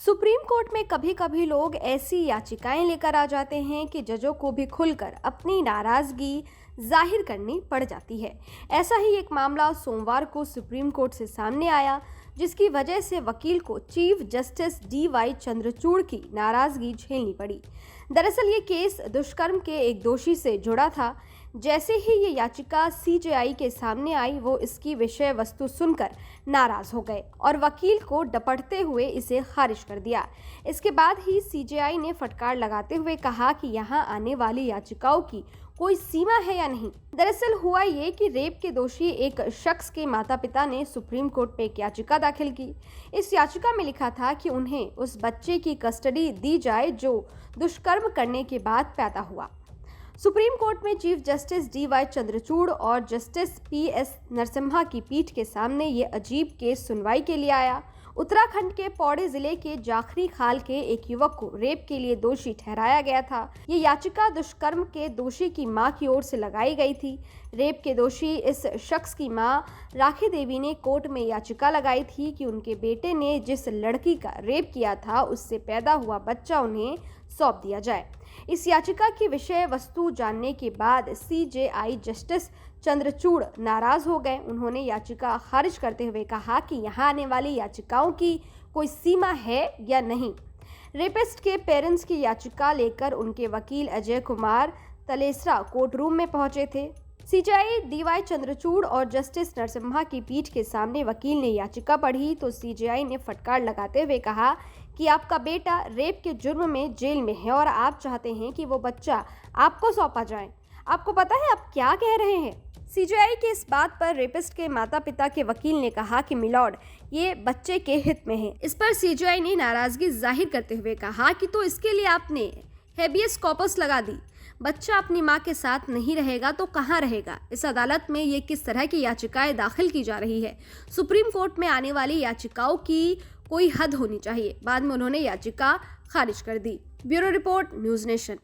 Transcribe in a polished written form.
Supreme court में कभी कभी लोग ऐसी याचिकाएं लेकर आ जाते हैं कि जजों को भी खुलकर अपनी नाराजगी जाहिर करनी पड़ जाती है। ऐसा ही एक मामला सोमवार को सुप्रीम कोर्ट से सामने आया, जिसकी वजह से वकील को चीफ जस्टिस DY चंद्रचूड़ की नाराजगी झेलनी पड़ी। दरअसल ये केस दुष्कर्म के एक दोषी से जुड़ा था। जैसे ही ये याचिका CJI के सामने आई, वो इसकी विषय वस्तु सुनकर नाराज हो गए और वकील को डपटते हुए इसे खारिज कर दिया। इसके बाद ही CJI ने फटकार लगाते हुए कहा कि यहाँ आने वाली याचिकाओं की कोई सीमा है या नहीं। दरअसल हुआ ये कि रेप के दोषी एक शख्स के माता पिता ने सुप्रीम कोर्ट में एक याचिका दाखिल की। इस याचिका में लिखा था कि उन्हें उस बच्चे की कस्टडी दी जाए जो दुष्कर्म करने के बाद पैदा हुआ। सुप्रीम कोर्ट में चीफ जस्टिस DY चंद्रचूड़ और जस्टिस PS नरसिम्हा की पीठ के सामने ये अजीब केस सुनवाई के लिए आया। उत्तराखंड के पौड़ी जिले के जाखरी खाल के एक युवक को रेप के लिए दोषी ठहराया गया था। ये याचिका दुष्कर्म के दोषी की मां की ओर से लगाई गई थी। रेप के दोषी इस शख्स की मां राखी देवी ने कोर्ट में याचिका लगाई थी कि उनके बेटे ने जिस लड़की का रेप किया था, उससे पैदा हुआ बच्चा उन्हें सौंप दिया जाए। इस याचिका की विषय वस्तु जानने के बाद CJI जस्टिस चंद्रचूड़ नाराज हो गए। उन्होंने याचिका खारिज करते हुए कहा कि यहाँ आने वाली याचिकाओं की कोई सीमा है या नहीं। रेपिस्ट के पेरेंट्स की याचिका लेकर उनके वकील अजय कुमार तलेसरा कोर्ट रूम में पहुंचे थे। CJI DY चंद्रचूड़ और जस्टिस नरसिम्हा की पीठ के सामने वकील ने याचिका पढ़ी तो CJI ने फटकार लगाते हुए कहा कि आपका बेटा रेप के जुर्म में जेल में है और आप चाहते हैं कि वो बच्चा आपको सौंपा जाए। आपको पता है आप क्या कह रहे हैं? CJI के इस बात पर रेपिस्ट के माता पिता के वकील ने कहा कि मिलॉर्ड, ये बच्चे के हित में है। इस पर CJI ने नाराजगी जाहिर करते हुए कहा कि तो इसके लिए आपने हेबियस कॉर्पस लगा दी। बच्चा अपनी मां के साथ नहीं रहेगा तो कहां रहेगा? इस अदालत में ये किस तरह की याचिकाएं दाखिल की जा रही है? सुप्रीम कोर्ट में आने वाली याचिकाओं की कोई हद होनी चाहिए। बाद में उन्होंने याचिका खारिज कर दी। Bureau report, news nation.